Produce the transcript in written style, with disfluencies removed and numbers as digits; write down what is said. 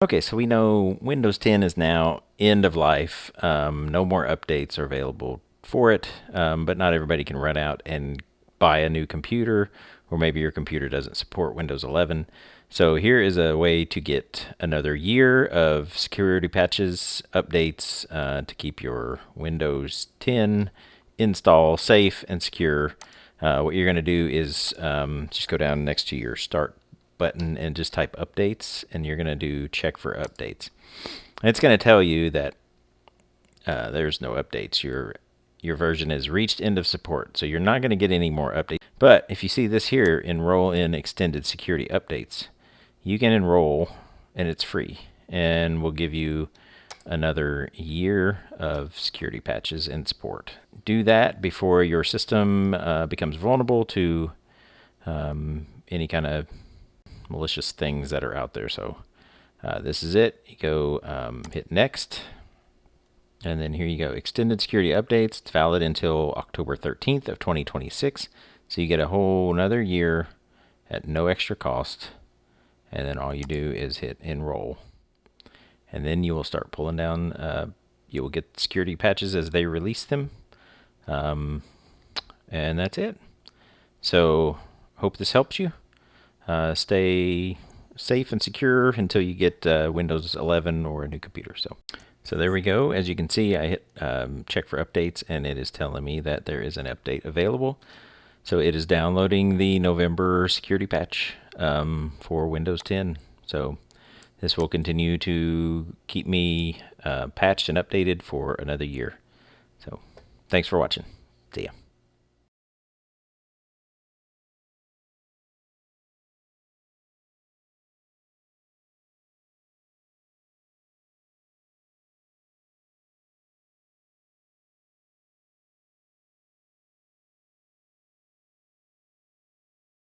Okay, so we know Windows 10 is now end of life. No more updates are available for it, but not everybody can run out and buy a new computer, or maybe your computer doesn't support Windows 11. So here is a way to get another year of security patches, updates to keep your Windows 10 install safe and secure. What you're going to do is just go down next to your Start button and just type updates, and you're going to do check for updates. And it's going to tell you that there's no updates. Your version has reached end of support, so you're not going to get any more updates. But if you see this here, enroll in extended security updates, you can enroll, and it's free, and we'll give you another year of security patches and support. Do that before your system becomes vulnerable to any kind of malicious things that are out there. So this is it. You go hit next, and then here you go, extended security updates. It's valid until October 13th of 2026. So you get a whole another year at no extra cost, and then all you do is hit enroll, and then you will start pulling down. You will get security patches as they release them, and that's it. So hope this helps you. Stay safe and secure until you get Windows 11 or a new computer. So there we go. As you can see, I hit check for updates, and it is telling me that there is an update available. So it is downloading the November security patch for Windows 10. So this will continue to keep me patched and updated for another year. So thanks for watching. See ya.